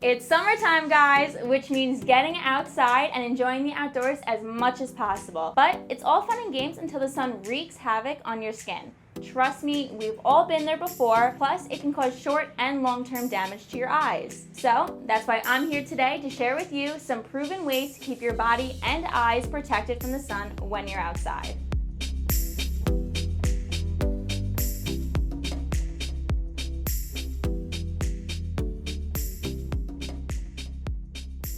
It's summertime, guys, which means getting outside and enjoying the outdoors as much as possible. But it's all fun and games until the sun wreaks havoc on your skin. Trust me, we've all been there before, plus it can cause short and long-term damage to your eyes. So that's why I'm here today to share with you some proven ways to keep your body and eyes protected from the sun when you're outside.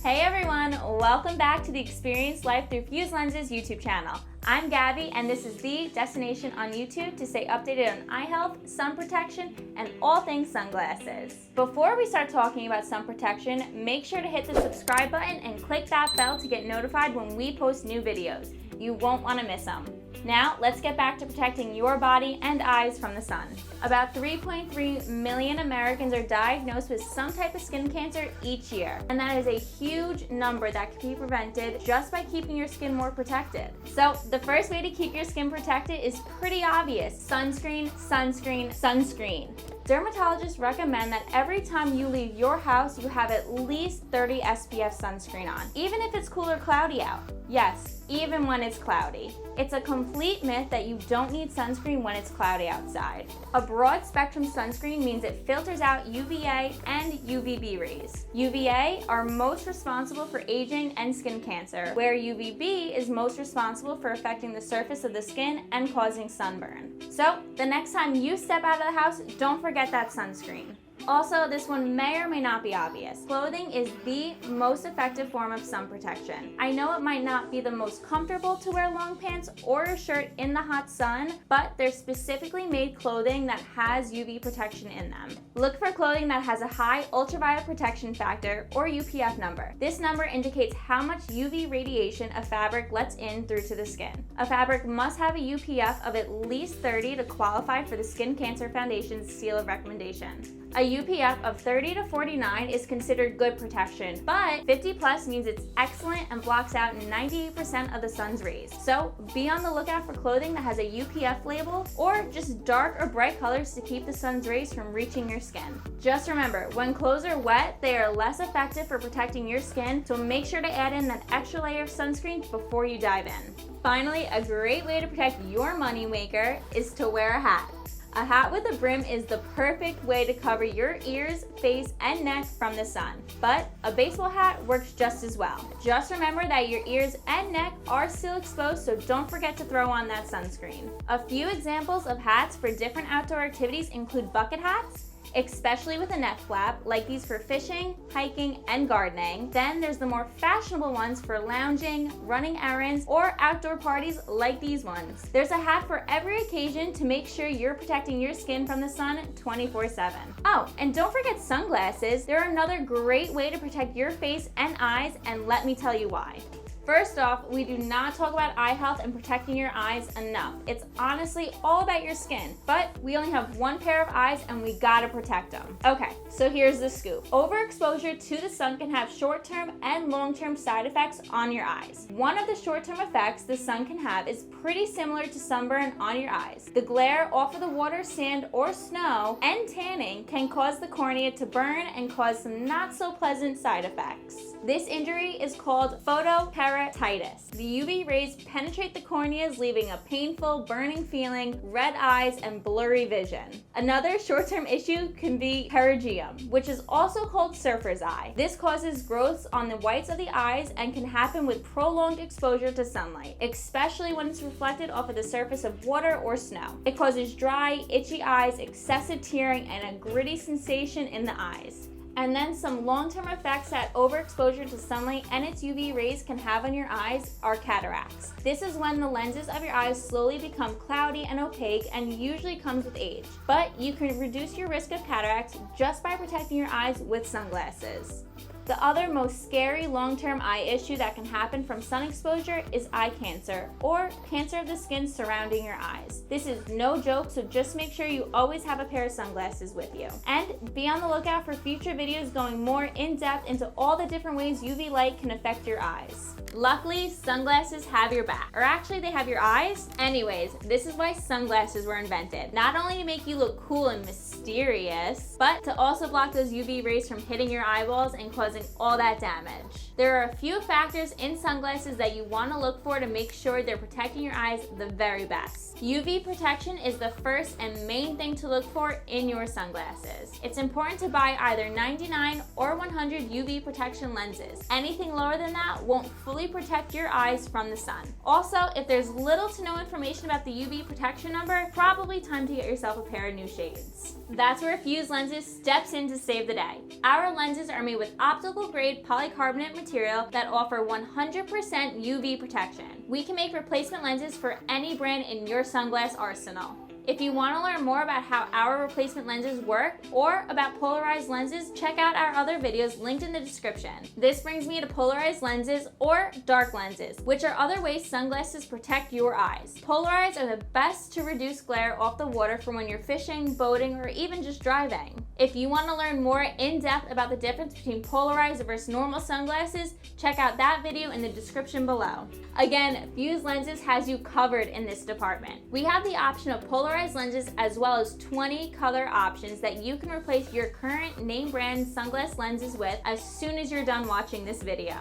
Hey everyone, welcome back to the Experience Life Through Fused Lenses YouTube channel. I'm Gabby, and this is the destination on YouTube to stay updated on eye health, sun protection, and all things sunglasses. Before we start talking about sun protection, make sure to hit the subscribe button and click that bell to get notified when we post new videos. You won't want to miss them. Now, let's get back to protecting your body and eyes from the sun. About 3.3 million Americans are diagnosed with some type of skin cancer each year, and that is a huge number that can be prevented just by keeping your skin more protected. So, the first way to keep your skin protected is pretty obvious: sunscreen, sunscreen, sunscreen. Dermatologists recommend that every time you leave your house, you have at least 30 SPF sunscreen on, even if it's cool or cloudy out. Yes, even when it's cloudy. It's a complete myth that you don't need sunscreen when it's cloudy outside. A broad spectrum sunscreen means it filters out UVA and UVB rays. UVA are most responsible for aging and skin cancer, where UVB is most responsible for affecting the surface of the skin and causing sunburn. So, the next time you step out of the house, don't forget that sunscreen. Also, this one may or may not be obvious. Clothing is the most effective form of sun protection. I know it might not be the most comfortable to wear long pants or a shirt in the hot sun, but there's specifically made clothing that has UV protection in them. Look for clothing that has a high ultraviolet protection factor or UPF number. This number indicates how much UV radiation a fabric lets in through to the skin. A fabric must have a UPF of at least 30 to qualify for the Skin Cancer Foundation's seal of recommendation. A UPF of 30 to 49 is considered good protection, but 50 plus means it's excellent and blocks out 98% of the sun's rays. So be on the lookout for clothing that has a UPF label or just dark or bright colors to keep the sun's rays from reaching your skin. Just remember, when clothes are wet, they are less effective for protecting your skin, so make sure to add in that extra layer of sunscreen before you dive in. Finally, a great way to protect your moneymaker is to wear a hat. A hat with a brim is the perfect way to cover your ears, face, and neck from the sun. But a baseball hat works just as well. Just remember that your ears and neck are still exposed, so don't forget to throw on that sunscreen. A few examples of hats for different outdoor activities include bucket hats, especially with a neck flap, like these for fishing, hiking, and gardening. Then there's the more fashionable ones for lounging, running errands, or outdoor parties like these ones. There's a hat for every occasion to make sure you're protecting your skin from the sun 24/7. Oh, and don't forget sunglasses. They're another great way to protect your face and eyes, and let me tell you why. First off, we do not talk about eye health and protecting your eyes enough. It's honestly all about your skin, but we only have one pair of eyes and we gotta protect them. Okay, so here's the scoop. Overexposure to the sun can have short-term and long-term side effects on your eyes. One of the short-term effects the sun can have is pretty similar to sunburn on your eyes. The glare off of the water, sand, or snow and tanning can cause the cornea to burn and cause some not so pleasant side effects. This injury is called photokeratitis. The UV rays penetrate the corneas, leaving a painful, burning feeling, red eyes, and blurry vision. Another short-term issue can be pterygium, which is also called surfer's eye. This causes growths on the whites of the eyes and can happen with prolonged exposure to sunlight, especially when it's reflected off of the surface of water or snow. It causes dry, itchy eyes, excessive tearing, and a gritty sensation in the eyes. And then some long-term effects that overexposure to sunlight and its UV rays can have on your eyes are cataracts. This is when the lenses of your eyes slowly become cloudy and opaque and usually comes with age. But you can reduce your risk of cataracts just by protecting your eyes with sunglasses. The other most scary long-term eye issue that can happen from sun exposure is eye cancer, or cancer of the skin surrounding your eyes. This is no joke, so just make sure you always have a pair of sunglasses with you. And be on the lookout for future videos videos going more in depth into all the different ways UV light can affect your eyes. Luckily, sunglasses have your back. Or actually, they have your eyes. Anyways, this is why sunglasses were invented. Not only to make you look cool and mysterious, but to also block those UV rays from hitting your eyeballs and causing all that damage. There are a few factors in sunglasses that you want to look for to make sure they're protecting your eyes the very best. UV protection is the first and main thing to look for in your sunglasses. It's important to buy either 99 or 100 UV protection lenses. Anything lower than that won't fully protect your eyes from the sun. Also, if there's little to no information about the UV protection number, probably time to get yourself a pair of new shades. That's where Fuse Lenses steps in to save the day. Our lenses are made with optical grade polycarbonate material that offer 100% UV protection. We can make replacement lenses for any brand in your sunglass arsenal. If you want to learn more about how our replacement lenses work or about polarized lenses, check out our other videos linked in the description. This brings me to polarized lenses or dark lenses, which are other ways sunglasses protect your eyes. Polarized are the best to reduce glare off the water from when you're fishing, boating, or even just driving. If you want to learn more in depth about the difference between polarized versus normal sunglasses, check out that video in the description below. Again, Fuse Lenses has you covered in this department. We have the option of polarized lenses as well as 20 color options that you can replace your current name brand sunglass lenses with as soon as you're done watching this video.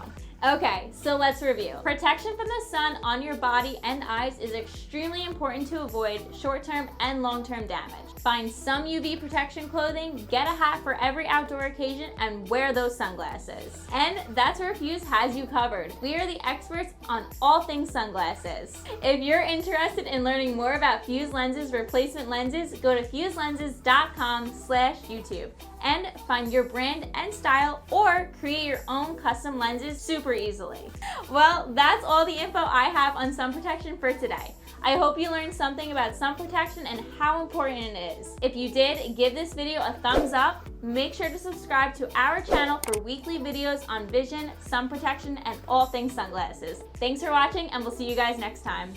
Okay, so let's review. Protection from the sun on your body and eyes is extremely important to avoid short-term and long-term damage. Find some UV protection clothing, get a hat for every outdoor occasion, and wear those sunglasses. And that's where Fuse has you covered. We are the experts on all things sunglasses. If you're interested in learning more about Fuse Lenses replacement lenses, go to fuselenses.com/YouTube and find your brand and style or create your own custom lenses super easily. Well, that's all the info I have on sun protection for today. I hope you learned something about sun protection and how important it is. If you did, give this video a thumbs up. Make sure to subscribe to our channel for weekly videos on vision, sun protection, and all things sunglasses. Thanks for watching, and we'll see you guys next time.